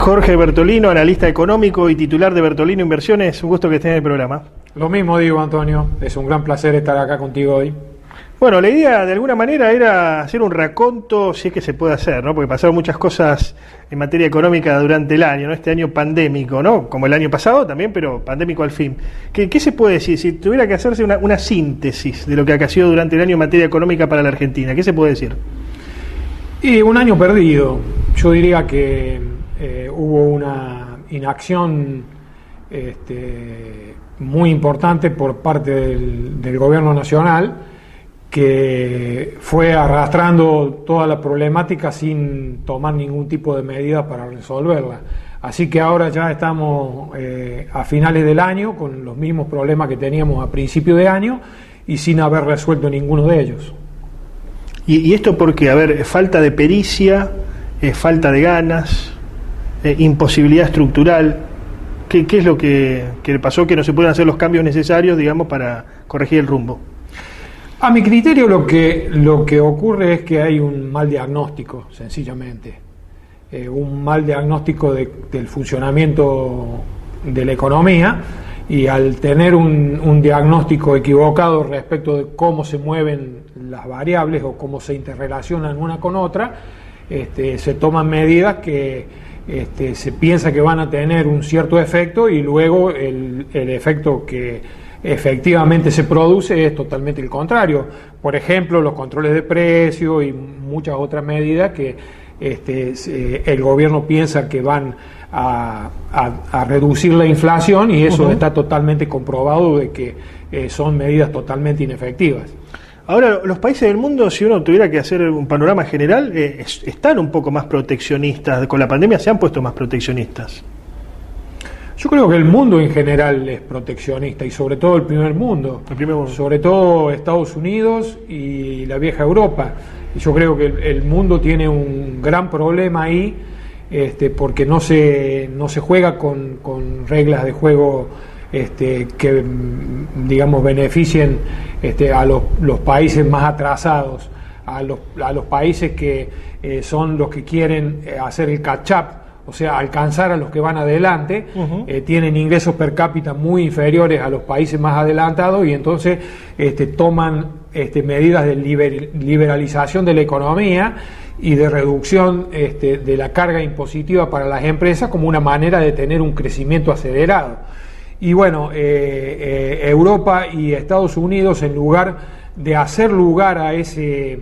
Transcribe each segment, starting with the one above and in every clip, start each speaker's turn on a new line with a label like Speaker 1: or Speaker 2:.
Speaker 1: Jorge Bertolino, analista económico y titular de Bertolino Inversiones. Un gusto que estés en el programa.
Speaker 2: Lo mismo digo, Antonio. Es un gran placer estar acá contigo hoy.
Speaker 1: Bueno, la idea de alguna manera era hacer un raconto, si es que se puede hacer, ¿no? Porque pasaron muchas cosas en materia económica durante el año, ¿no? Este año pandémico, ¿no? Como el año pasado también, pero pandémico al fin. ¿Qué se puede decir? Si tuviera que hacerse una síntesis de lo que ha sido durante el año en materia económica para la Argentina, ¿qué se puede decir?
Speaker 2: Y un año perdido. Yo diría que hubo una inacción muy importante por parte del gobierno nacional, que fue arrastrando toda la problemática sin tomar ningún tipo de medida para resolverla. Así que ahora ya estamos a finales del año con los mismos problemas que teníamos a principio de año y sin haber resuelto ninguno de ellos.
Speaker 1: ¿Y esto por qué? A ver, falta de pericia, falta de ganas, imposibilidad estructural. ¿Qué es lo que le pasó que no se pueden hacer los cambios necesarios, digamos, para corregir el rumbo?
Speaker 2: A mi criterio lo que ocurre es que hay un mal diagnóstico, sencillamente. Un mal diagnóstico del funcionamiento de la economía, y al tener un diagnóstico equivocado respecto de cómo se mueven las variables o cómo se interrelacionan una con otra, se toman medidas que se piensa que van a tener un cierto efecto y luego el efecto que efectivamente se produce es totalmente el contrario. Por ejemplo, los controles de precio y muchas otras medidas que el gobierno piensa que van a reducir la inflación, y eso está totalmente comprobado de que son medidas totalmente inefectivas.
Speaker 1: Ahora, los países del mundo, si uno tuviera que hacer un panorama general, están un poco más proteccionistas. Con la pandemia se han puesto más proteccionistas.
Speaker 2: Yo creo que el mundo en general es proteccionista, y sobre todo el primer mundo. Sobre todo Estados Unidos y la vieja Europa. Yo creo que el mundo tiene un gran problema ahí, porque no se juega con reglas de juego que, digamos, beneficien a los países más atrasados, a los países que son los que quieren hacer el catch-up, o sea, alcanzar a los que van adelante. Tienen ingresos per cápita muy inferiores a los países más adelantados, y entonces toman medidas de liberalización de la economía y de reducción de la carga impositiva para las empresas como una manera de tener un crecimiento acelerado. Y bueno, Europa y Estados Unidos, en lugar de hacer lugar a ese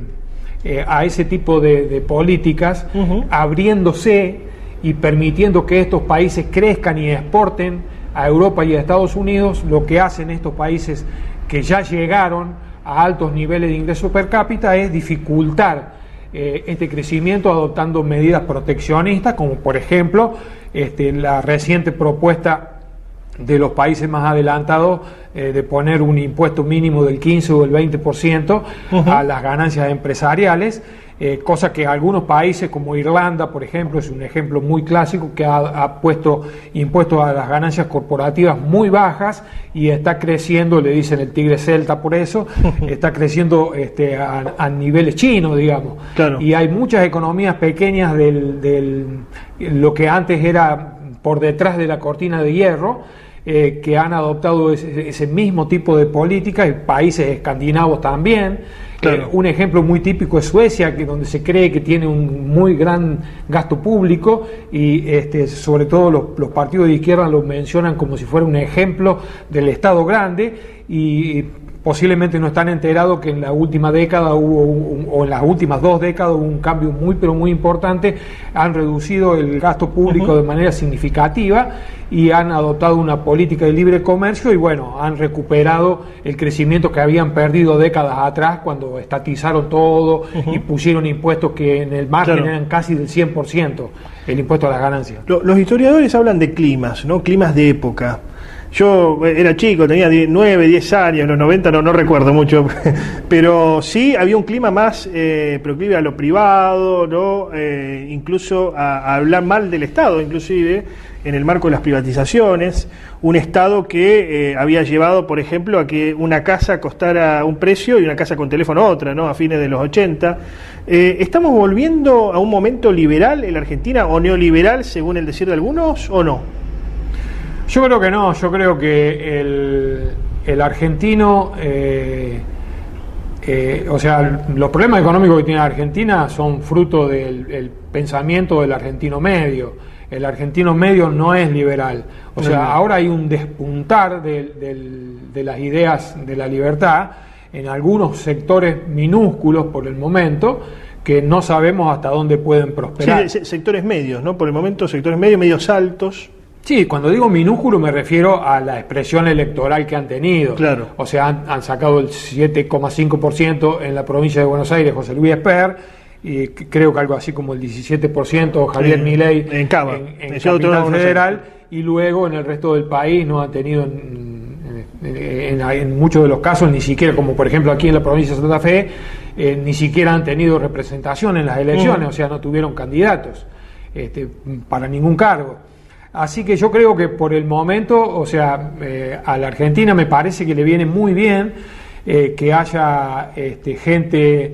Speaker 2: tipo de políticas, abriéndose y permitiendo que estos países crezcan y exporten a Europa y a Estados Unidos, lo que hacen estos países que ya llegaron a altos niveles de ingreso per cápita es dificultar este crecimiento adoptando medidas proteccionistas, como por ejemplo la reciente propuesta de los países más adelantados de poner un impuesto mínimo del 15 o del 20% a las ganancias empresariales, cosa que algunos países como Irlanda, por ejemplo, es un ejemplo muy clásico, que ha puesto impuestos a las ganancias corporativas muy bajas y está creciendo, le dicen el tigre celta por eso, está creciendo a niveles chinos, digamos. Claro. Y hay muchas economías pequeñas lo que antes era por detrás de la cortina de hierro, que han adoptado ese mismo tipo de políticas, y países escandinavos también. Claro. Un ejemplo muy típico es Suecia, donde se cree que tiene un muy gran gasto público, y sobre todo los partidos de izquierda lo mencionan como si fuera un ejemplo del Estado grande, y posiblemente no están enterados que en la última década o en las últimas 2 décadas hubo un cambio muy pero muy importante. Han reducido el gasto público de manera significativa y han adoptado una política de libre comercio, y bueno, han recuperado el crecimiento que habían perdido décadas atrás cuando estatizaron todo y pusieron impuestos que en el margen eran casi del 100%, el impuesto a las ganancias.
Speaker 1: Los historiadores hablan de climas, ¿no? Climas de época. Yo era chico, tenía 9, 10 años, en los 90 no recuerdo mucho, pero sí había un clima más proclive a lo privado, ¿no? Incluso a hablar mal del Estado, inclusive, en el marco de las privatizaciones, un Estado que había llevado, por ejemplo, a que una casa costara un precio y una casa con teléfono otra, ¿no? A fines de los 80. ¿Estamos volviendo a un momento liberal en la Argentina o neoliberal, según el decir de algunos, o no?
Speaker 2: Yo creo que no, yo creo que el argentino, o sea, los problemas económicos que tiene la Argentina son fruto del pensamiento del argentino medio. El argentino medio no es liberal. O sea, ahora hay un despuntar de las ideas de la libertad en algunos sectores minúsculos por el momento, que no sabemos hasta dónde pueden prosperar.
Speaker 1: Sí, sectores medios, ¿no? Por el momento, sectores medios, medios altos.
Speaker 2: Sí, cuando digo minúsculo me refiero a la expresión electoral que han tenido.
Speaker 1: Claro.
Speaker 2: O sea, han sacado el 7,5% en la provincia de Buenos Aires José Luis Esper, y creo que algo así como el 17% Javier Milei
Speaker 1: en Cava,
Speaker 2: en Capital Federal, y luego en el resto del país no han tenido en muchos de los casos, ni siquiera, como por ejemplo aquí en la provincia de Santa Fe, ni siquiera han tenido representación en las elecciones, o sea, no tuvieron candidatos para ningún cargo. Así que yo creo que por el momento, o sea, a la Argentina me parece que le viene muy bien que haya gente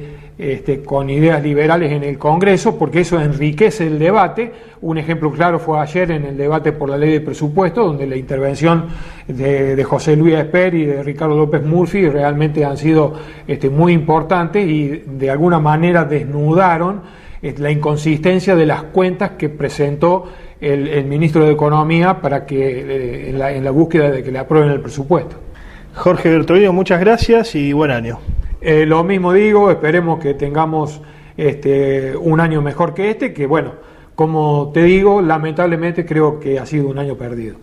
Speaker 2: con ideas liberales en el Congreso, porque eso enriquece el debate. Un ejemplo claro fue ayer en el debate por la ley de presupuesto, donde la intervención de José Luis Esper y de Ricardo López Murphy realmente han sido muy importantes y de alguna manera desnudaron la inconsistencia de las cuentas que presentó el ministro de Economía para que en la búsqueda de que le aprueben el presupuesto.
Speaker 1: Jorge Bertolino, muchas gracias y buen año.
Speaker 2: Lo mismo digo, esperemos que tengamos un año mejor que que bueno, como te digo, lamentablemente creo que ha sido un año perdido.